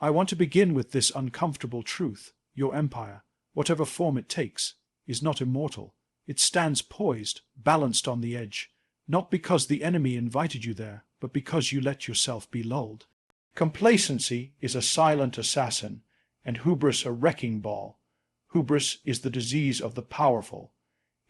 I want to begin with this uncomfortable truth. Your empire, whatever form it takes, is not immortal. It stands poised, balanced on the edge, not because the enemy invited you there, but because you let yourself be lulled. Complacency is a silent assassin, and hubris a wrecking ball. Hubris is the disease of the powerful.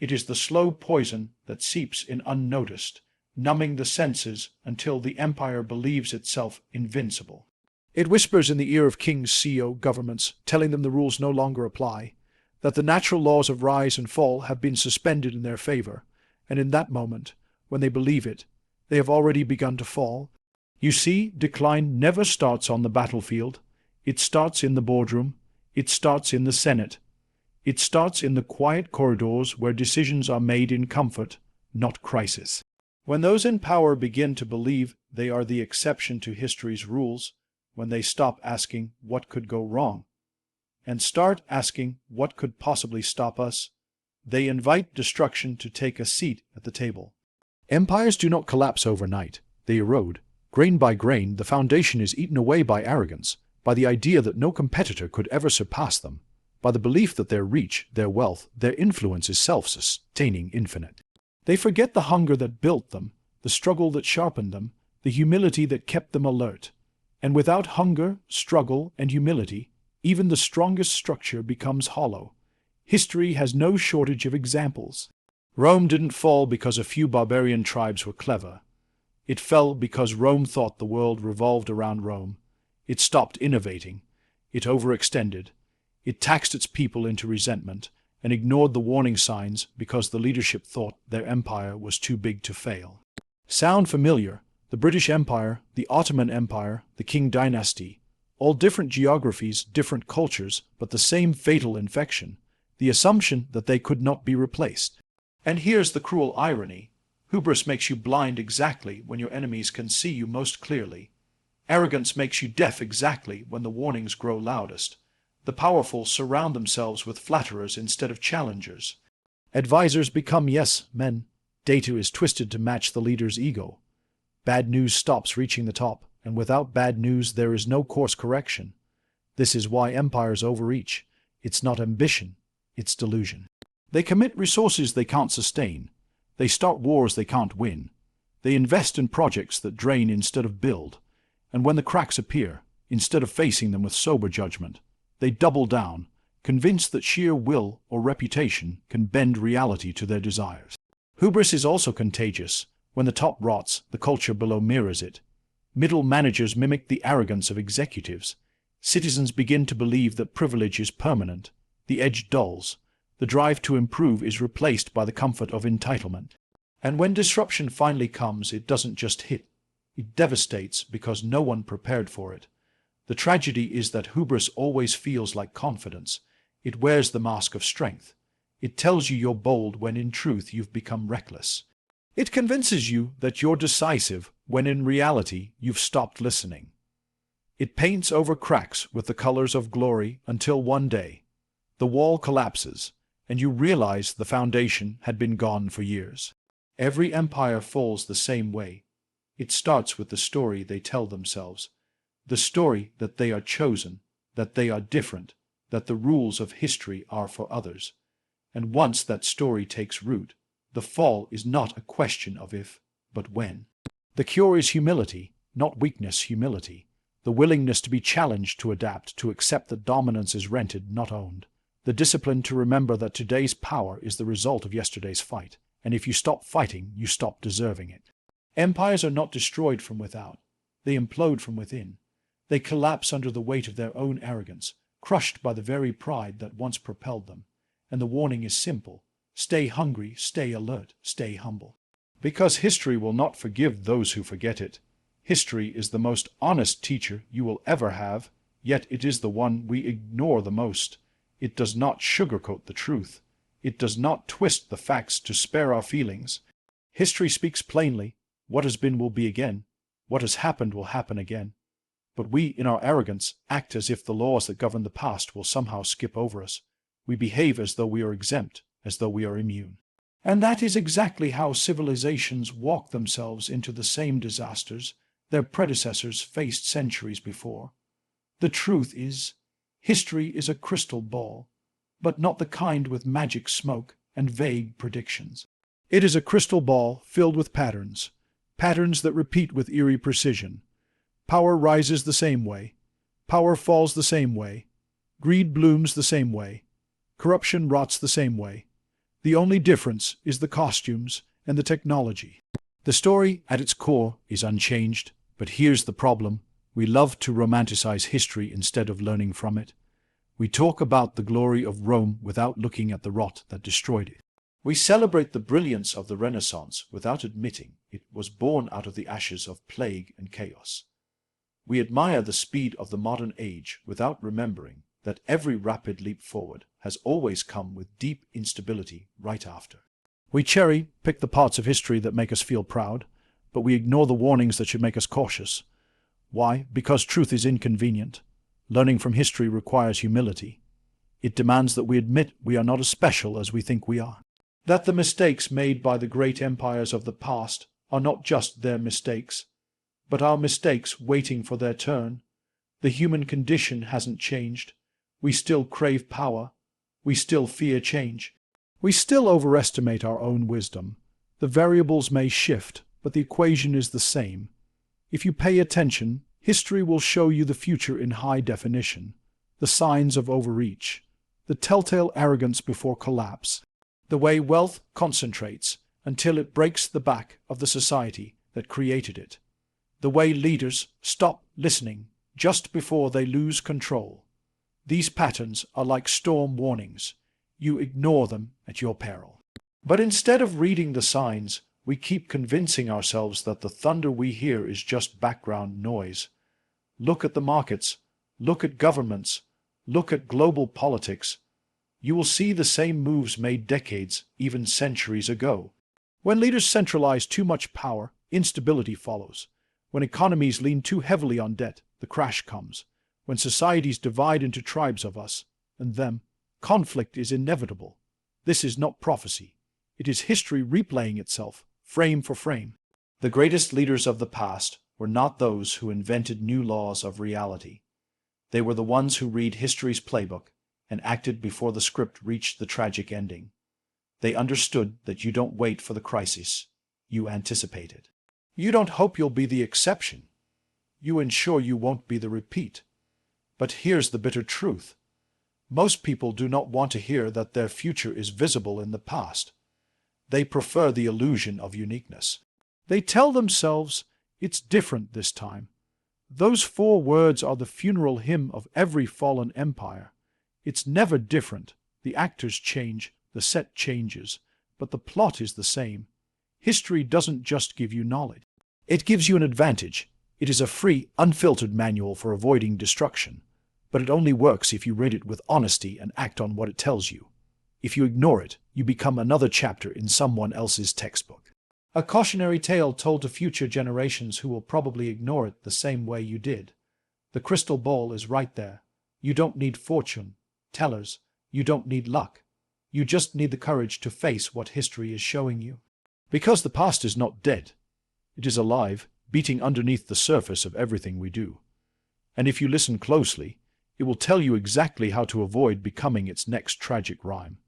It is the slow poison that seeps in unnoticed, numbing the senses until the empire believes itself invincible. It whispers in the ear of kings, CEO, governments, telling them the rules no longer apply, that the natural laws of rise and fall have been suspended in their favor, and in that moment, when they believe it, they have already begun to fall. You see, decline never starts on the battlefield. It starts in the boardroom. It starts in the Senate. It starts in the quiet corridors where decisions are made in comfort, not crisis. When those in power begin to believe they are the exception to history's rules, when they stop asking what could go wrong, and start asking what could possibly stop us, they invite destruction to take a seat at the table. Empires do not collapse overnight. They erode. Grain by grain, the foundation is eaten away by arrogance, by the idea that no competitor could ever surpass them, by the belief that their reach, their wealth, their influence is self-sustaining, infinite. They forget the hunger that built them, the struggle that sharpened them, the humility that kept them alert. And without hunger, struggle, and humility, even the strongest structure becomes hollow. History has no shortage of examples. Rome didn't fall because a few barbarian tribes were clever. It fell because Rome thought the world revolved around Rome. It stopped innovating. It overextended. It taxed its people into resentment and ignored the warning signs because the leadership thought their empire was too big to fail. Sound familiar? The British Empire, the Ottoman Empire, the Qing dynasty, all different geographies, different cultures, but the same fatal infection, the assumption that they could not be replaced. And here's the cruel irony. Hubris makes you blind exactly when your enemies can see you most clearly. Arrogance makes you deaf exactly when the warnings grow loudest. The powerful surround themselves with flatterers instead of challengers. Advisors become yes men. Data is twisted to match the leader's ego. Bad news stops reaching the top, and without bad news there is no course correction. This is why empires overreach. It's not ambition, it's delusion. They commit resources they can't sustain. They start wars they can't win. They invest in projects that drain instead of build. And when the cracks appear, instead of facing them with sober judgment, they double down, convinced that sheer will or reputation can bend reality to their desires. Hubris is also contagious. When the top rots, the culture below mirrors it. Middle managers mimic the arrogance of executives. Citizens begin to believe that privilege is permanent. The edge dulls. The drive to improve is replaced by the comfort of entitlement. And when disruption finally comes, it doesn't just hit. It devastates because no one prepared for it. The tragedy is that hubris always feels like confidence. It wears the mask of strength. It tells you you're bold when in truth you've become reckless. It convinces you that you're decisive when in reality you've stopped listening. It paints over cracks with the colors of glory until one day the wall collapses and you realize the foundation had been gone for years. Every empire falls the same way. It starts with the story they tell themselves, the story that they are chosen, that they are different, that the rules of history are for others. And once that story takes root, the fall is not a question of if, but when. The cure is humility, not weakness, humility. The willingness to be challenged, to adapt, to accept that dominance is rented, not owned. The discipline to remember that today's power is the result of yesterday's fight, and if you stop fighting, you stop deserving it. Empires are not destroyed from without. They implode from within. They collapse under the weight of their own arrogance, crushed by the very pride that once propelled them. And the warning is simple. Stay hungry, stay alert, stay humble. Because history will not forgive those who forget it. History is the most honest teacher you will ever have, yet it is the one we ignore the most. It does not sugarcoat the truth. It does not twist the facts to spare our feelings. History speaks plainly. What has been will be again. What has happened will happen again. But we, in our arrogance, act as if the laws that govern the past will somehow skip over us. We behave as though we are exempt, as though we are immune. And that is exactly how civilizations walk themselves into the same disasters their predecessors faced centuries before. The truth is, history is a crystal ball, but not the kind with magic smoke and vague predictions. It is a crystal ball filled with patterns, patterns that repeat with eerie precision. Power rises the same way. Power falls the same way. Greed blooms the same way. Corruption rots the same way. The only difference is the costumes and the technology. The story, at its core, is unchanged, but here's the problem. We love to romanticize history instead of learning from it. We talk about the glory of Rome without looking at the rot that destroyed it. We celebrate the brilliance of the Renaissance without admitting it was born out of the ashes of plague and chaos. We admire the speed of the modern age without remembering that every rapid leap forward has always come with deep instability right after. We cherry-pick the parts of history that make us feel proud, but we ignore the warnings that should make us cautious. Why? Because truth is inconvenient. Learning from history requires humility. It demands that we admit we are not as special as we think we are. That the mistakes made by the great empires of the past are not just their mistakes, but our mistakes waiting for their turn. The human condition hasn't changed. We still crave power. We still fear change. We still overestimate our own wisdom. The variables may shift, but the equation is the same. If you pay attention, history will show you the future in high definition, the signs of overreach, the telltale arrogance before collapse, the way wealth concentrates until it breaks the back of the society that created it, the way leaders stop listening just before they lose control. These patterns are like storm warnings. You ignore them at your peril. But instead of reading the signs, we keep convincing ourselves that the thunder we hear is just background noise. Look at the markets. Look at governments. Look at global politics. You will see the same moves made decades, even centuries ago. When leaders centralize too much power, instability follows. When economies lean too heavily on debt, the crash comes. When societies divide into tribes of us and them, conflict is inevitable. This is not prophecy. It is history replaying itself, frame for frame. The greatest leaders of the past were not those who invented new laws of reality. They were the ones who read history's playbook and acted before the script reached the tragic ending. They understood that you don't wait for the crisis, you anticipate it. You don't hope you'll be the exception. You ensure you won't be the repeat. But here's the bitter truth. Most people do not want to hear that their future is visible in the past. They prefer the illusion of uniqueness. They tell themselves, it's different this time. Those 4 words are the funeral hymn of every fallen empire. It's never different. The actors change, the set changes, but the plot is the same. History doesn't just give you knowledge. It gives you an advantage. It is a free, unfiltered manual for avoiding destruction. But it only works if you read it with honesty and act on what it tells you. If you ignore it, you become another chapter in someone else's textbook. A cautionary tale told to future generations who will probably ignore it the same way you did. The crystal ball is right there. You don't need fortune tellers. You don't need luck. You just need the courage to face what history is showing you. Because the past is not dead. It is alive, beating underneath the surface of everything we do. And if you listen closely, it will tell you exactly how to avoid becoming its next tragic rhyme.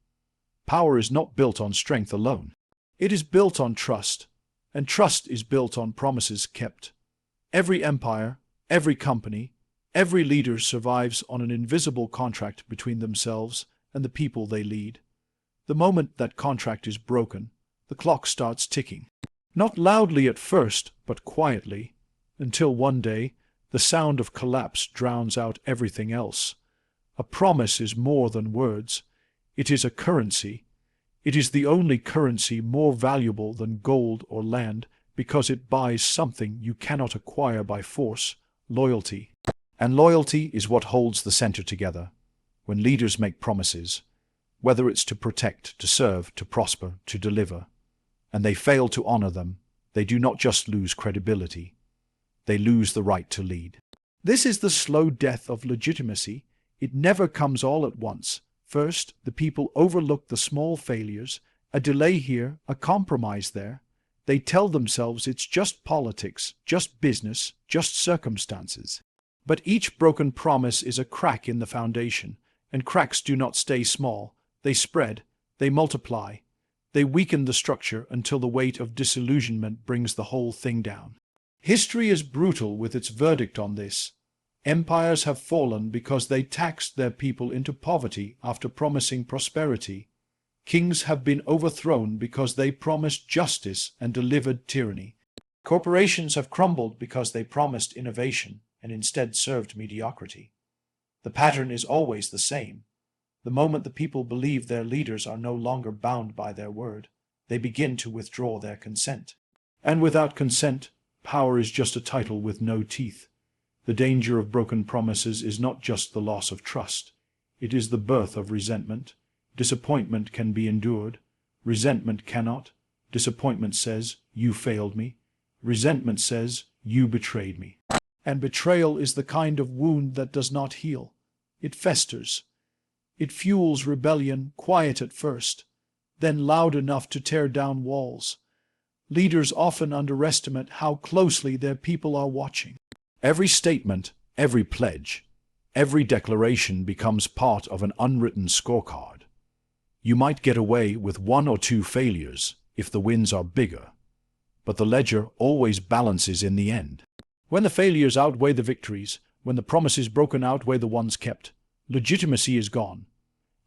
Power is not built on strength alone. It is built on trust, and trust is built on promises kept. Every empire, every company, every leader survives on an invisible contract between themselves and the people they lead. The moment that contract is broken, the clock starts ticking. Not loudly at first, but quietly, until one day the sound of collapse drowns out everything else. A promise is more than words. It is a currency. It is the only currency more valuable than gold or land because it buys something you cannot acquire by force, loyalty. And loyalty is what holds the center together. When leaders make promises, whether it's to protect, to serve, to prosper, to deliver, and they fail to honor them, they do not just lose credibility. They lose the right to lead. This is the slow death of legitimacy. It never comes all at once. First, the people overlook the small failures, a delay here, a compromise there. They tell themselves it's just politics, just business, just circumstances. But each broken promise is a crack in the foundation, and cracks do not stay small. They spread, they multiply, they weaken the structure until the weight of disillusionment brings the whole thing down. History is brutal with its verdict on this. Empires have fallen because they taxed their people into poverty after promising prosperity. Kings have been overthrown because they promised justice and delivered tyranny. Corporations have crumbled because they promised innovation and instead served mediocrity. The pattern is always the same. The moment the people believe their leaders are no longer bound by their word, they begin to withdraw their consent. And without consent, power is just a title with no teeth. The danger of broken promises is not just the loss of trust. It is the birth of resentment. Disappointment can be endured. Resentment cannot. Disappointment says, "You failed me." Resentment says, "You betrayed me." And betrayal is the kind of wound that does not heal. It festers. It fuels rebellion, quiet at first, then loud enough to tear down walls. Leaders often underestimate how closely their people are watching. Every statement, every pledge, every declaration becomes part of an unwritten scorecard. You might get away with 1 or 2 failures if the wins are bigger, but the ledger always balances in the end. When the failures outweigh the victories, when the promises broken outweigh the ones kept, legitimacy is gone,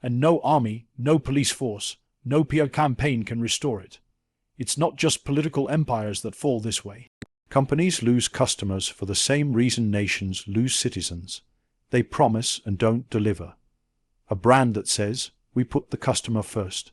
and no army, no police force, no PR campaign can restore it. It's not just political empires that fall this way. Companies lose customers for the same reason nations lose citizens. They promise and don't deliver. A brand that says, "We put the customer first,"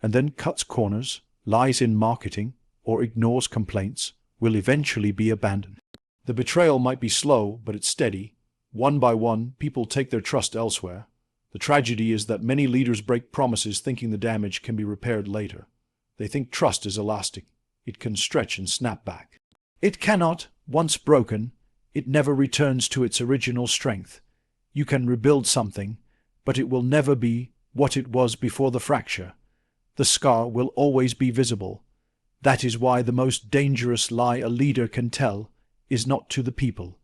and then cuts corners, lies in marketing, or ignores complaints, will eventually be abandoned. The betrayal might be slow, but it's steady. One by one, people take their trust elsewhere. The tragedy is that many leaders break promises thinking the damage can be repaired later. They think trust is elastic. It can stretch and snap back. It cannot. Once broken, it never returns to its original strength. You can rebuild something, but it will never be what it was before the fracture. The scar will always be visible. That is why the most dangerous lie a leader can tell is not to the people.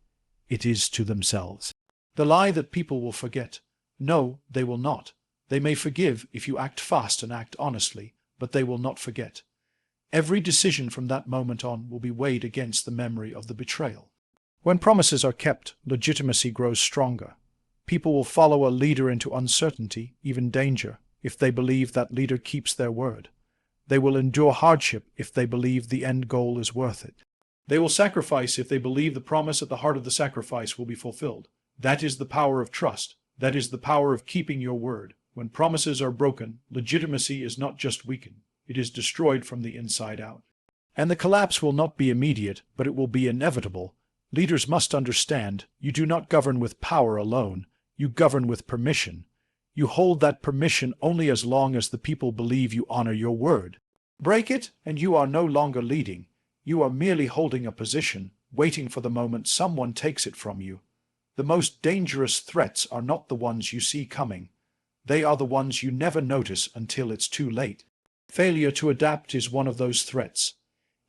It is to themselves. The lie that people will forget. No, they will not. They may forgive if you act fast and act honestly, but they will not forget. Every decision from that moment on will be weighed against the memory of the betrayal. When promises are kept, legitimacy grows stronger. People will follow a leader into uncertainty, even danger, if they believe that leader keeps their word. They will endure hardship if they believe the end goal is worth it. They will sacrifice if they believe the promise at the heart of the sacrifice will be fulfilled. That is the power of trust. That is the power of keeping your word. When promises are broken, legitimacy is not just weakened. It is destroyed from the inside out. And the collapse will not be immediate, but it will be inevitable. Leaders must understand, you do not govern with power alone. You govern with permission. You hold that permission only as long as the people believe you honor your word. Break it, and you are no longer leading. You are merely holding a position, waiting for the moment someone takes it from you. The most dangerous threats are not the ones you see coming. They are the ones you never notice until it's too late. Failure to adapt is one of those threats.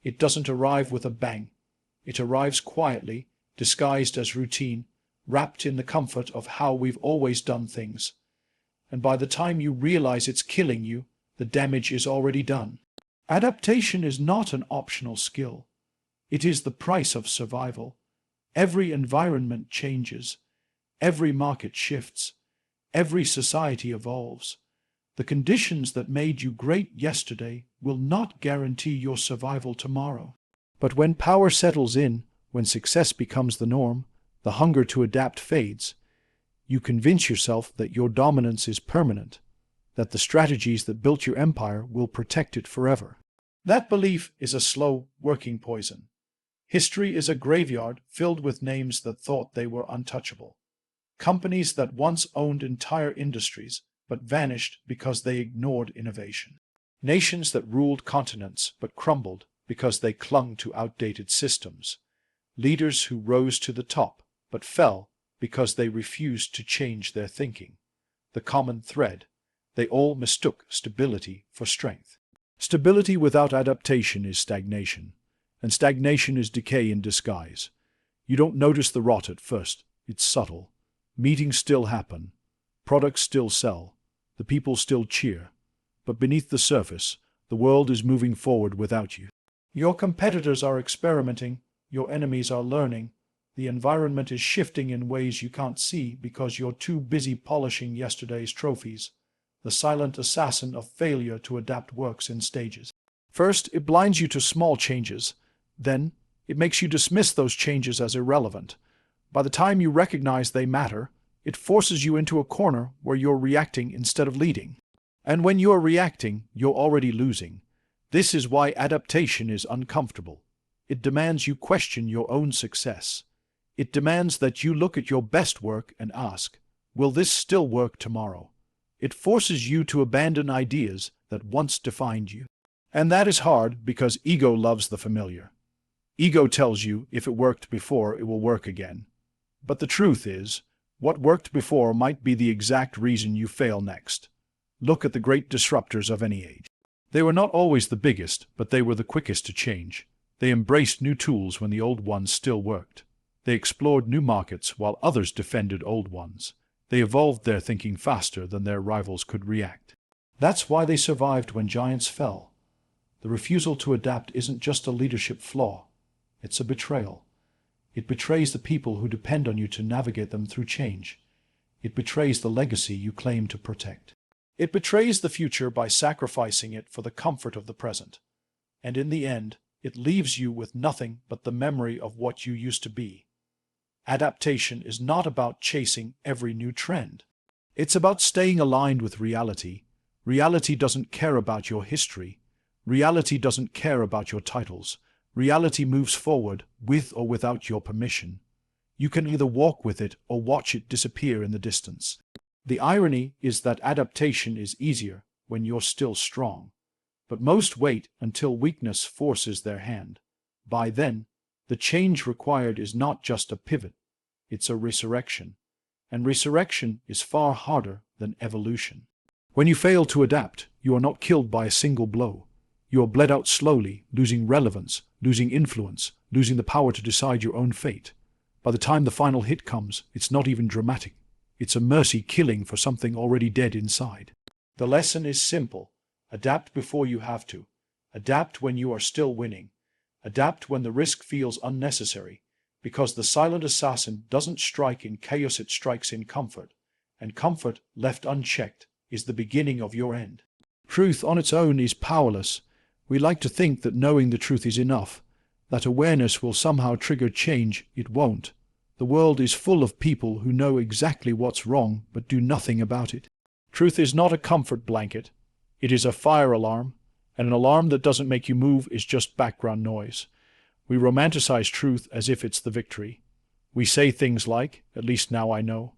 It doesn't arrive with a bang. It arrives quietly, disguised as routine, wrapped in the comfort of how we've always done things. And by the time you realize it's killing you, the damage is already done. Adaptation is not an optional skill. It is the price of survival. Every environment changes. Every market shifts. Every society evolves. The conditions that made you great yesterday will not guarantee your survival tomorrow. But when power settles in, when success becomes the norm, the hunger to adapt fades, you convince yourself that your dominance is permanent, that the strategies that built your empire will protect it forever. That belief is a slow working poison. History is a graveyard filled with names that thought they were untouchable. Companies that once owned entire industries but vanished because they ignored innovation. Nations that ruled continents but crumbled because they clung to outdated systems. Leaders who rose to the top but fell because they refused to change their thinking. The common thread: they all mistook stability for strength. Stability without adaptation is stagnation, and stagnation is decay in disguise. You don't notice the rot at first. it's subtle. Meetings still happen. Products still sell. The people still cheer. But beneath the surface, the world is moving forward without you. Your competitors are experimenting. Your enemies are learning. The environment is shifting in ways you can't see because you're too busy polishing yesterday's trophies. The silent assassin of failure to adapt works in stages. First, it blinds you to small changes. Then, it makes you dismiss those changes as irrelevant. By the time you recognize they matter, it forces you into a corner where you're reacting instead of leading. And when you're reacting, you're already losing. This is why adaptation is uncomfortable. It demands you question your own success. It demands that you look at your best work and ask, will this still work tomorrow? It forces you to abandon ideas that once defined you. And that is hard because ego loves the familiar. Ego tells you if it worked before, it will work again. But the truth is, what worked before might be the exact reason you fail next. Look at the great disruptors of any age. They were not always the biggest, but they were the quickest to change. They embraced new tools when the old ones still worked. They explored new markets while others defended old ones. They evolved their thinking faster than their rivals could react. That's why they survived when giants fell. The refusal to adapt isn't just a leadership flaw. It's a betrayal. It betrays the people who depend on you to navigate them through change. It betrays the legacy you claim to protect. It betrays the future by sacrificing it for the comfort of the present. And in the end, it leaves you with nothing but the memory of what you used to be. Adaptation is not about chasing every new trend. It's about staying aligned with reality. Reality doesn't care about your history. Reality doesn't care about your titles. Reality moves forward with or without your permission. You can either walk with it or watch it disappear in the distance. The irony is that adaptation is easier when you're still strong. But most wait until weakness forces their hand. By then, the change required is not just a pivot, it's a resurrection. And resurrection is far harder than evolution. When you fail to adapt, you are not killed by a single blow. You are bled out slowly, losing relevance, losing influence, losing the power to decide your own fate. By the time the final hit comes, it's not even dramatic. It's a mercy killing for something already dead inside. The lesson is simple. Adapt before you have to. Adapt when you are still winning. Adapt when the risk feels unnecessary, because the silent assassin doesn't strike in chaos, it strikes in comfort, and comfort left unchecked is the beginning of your end. Truth on its own is powerless. We like to think that knowing the truth is enough, that awareness will somehow trigger change. It won't. The world is full of people who know exactly what's wrong but do nothing about it. Truth is not a comfort blanket. It is a fire alarm, and an alarm that doesn't make you move is just background noise. We romanticize truth as if it's the victory. We say things like, at least now I know,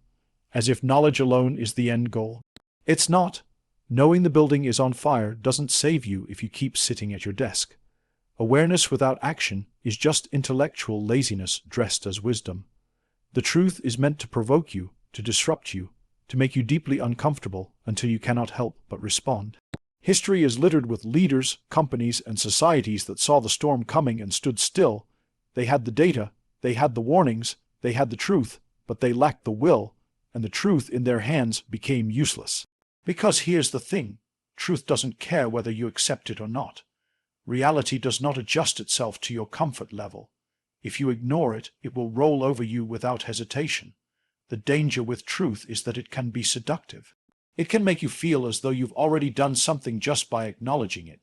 as if knowledge alone is the end goal. It's not. Knowing the building is on fire doesn't save you if you keep sitting at your desk. Awareness without action is just intellectual laziness dressed as wisdom. The truth is meant to provoke you, to disrupt you, to make you deeply uncomfortable until you cannot help but respond. History is littered with leaders, companies, and societies that saw the storm coming and stood still. They had the data, they had the warnings, they had the truth, but they lacked the will, and the truth in their hands became useless. Because here's the thing, truth doesn't care whether you accept it or not. Reality does not adjust itself to your comfort level. If you ignore it, it will roll over you without hesitation. The danger with truth is that it can be seductive. It can make you feel as though you've already done something just by acknowledging it.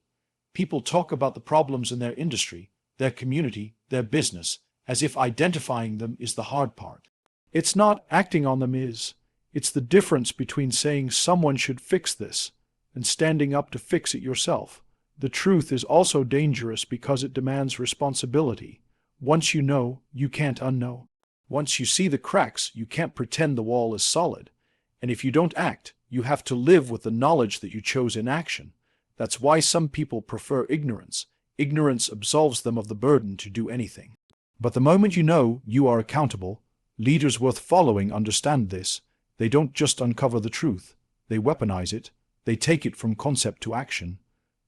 People talk about the problems in their industry, their community, their business, as if identifying them is the hard part. It's not. Acting on them is. It's the difference between saying someone should fix this and standing up to fix it yourself. The truth is also dangerous because it demands responsibility. Once you know, you can't unknow. Once you see the cracks, you can't pretend the wall is solid. And if you don't act, you have to live with the knowledge that you chose inaction. That's why some people prefer ignorance. Ignorance absolves them of the burden to do anything. But the moment you know you are accountable, leaders worth following understand this. They don't just uncover the truth. They weaponize it. They take it from concept to action.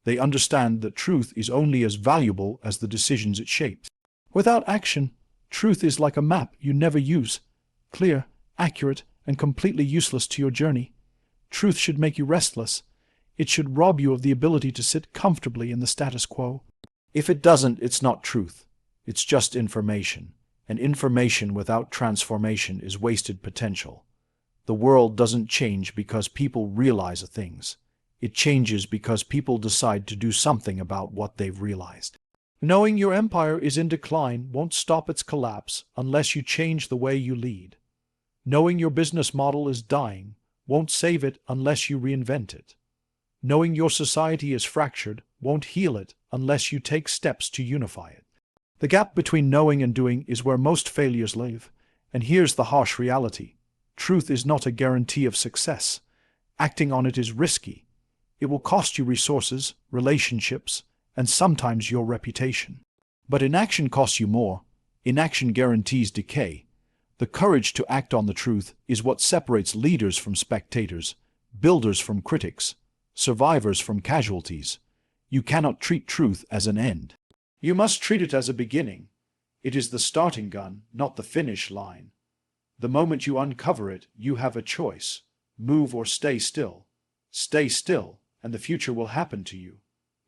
They understand that truth is only as valuable as the decisions it shapes. Without action, truth is like a map you never use. clear, accurate, and completely useless to your journey. Truth should make you restless. It should rob you of the ability to sit comfortably in the status quo. If it doesn't, it's not truth. It's just information. And information without transformation is wasted potential. The world doesn't change because people realize things. It changes because people decide to do something about what they've realized. Knowing your empire is in decline won't stop its collapse unless you change the way you lead. Knowing your business model is dying won't save it unless you reinvent it. Knowing your society is fractured won't heal it unless you take steps to unify it. The gap between knowing and doing is where most failures live, and here's the harsh reality. Truth is not a guarantee of success. Acting on it is risky. It will cost you resources, relationships, and sometimes your reputation. But inaction costs you more. Inaction guarantees decay. The courage to act on the truth is what separates leaders from spectators, builders from critics, survivors from casualties. You cannot treat truth as an end. You must treat it as a beginning. It is the starting gun, not the finish line. The moment you uncover it, you have a choice. Move or stay still. Stay still, and the future will happen to you.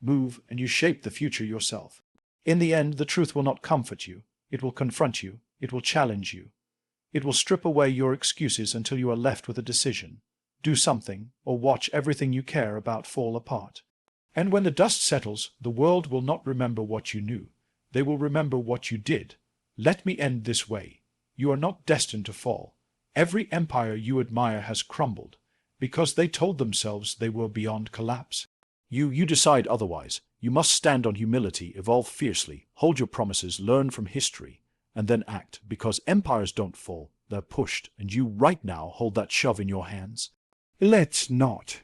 Move, and you shape the future yourself. In the end, the truth will not comfort you. It will confront you. It will challenge you. It will strip away your excuses until you are left with a decision. Do something, or watch everything you care about fall apart. And when the dust settles, the world will not remember what you knew. They will remember what you did. Let me end this way. You are not destined to fall. Every empire you admire has crumbled, because they told themselves they were beyond collapse. You decide otherwise. You must stand on humility, evolve fiercely, hold your promises, learn from history, and then act, because empires don't fall, they're pushed, and you right now hold that shove in your hands. Let's not.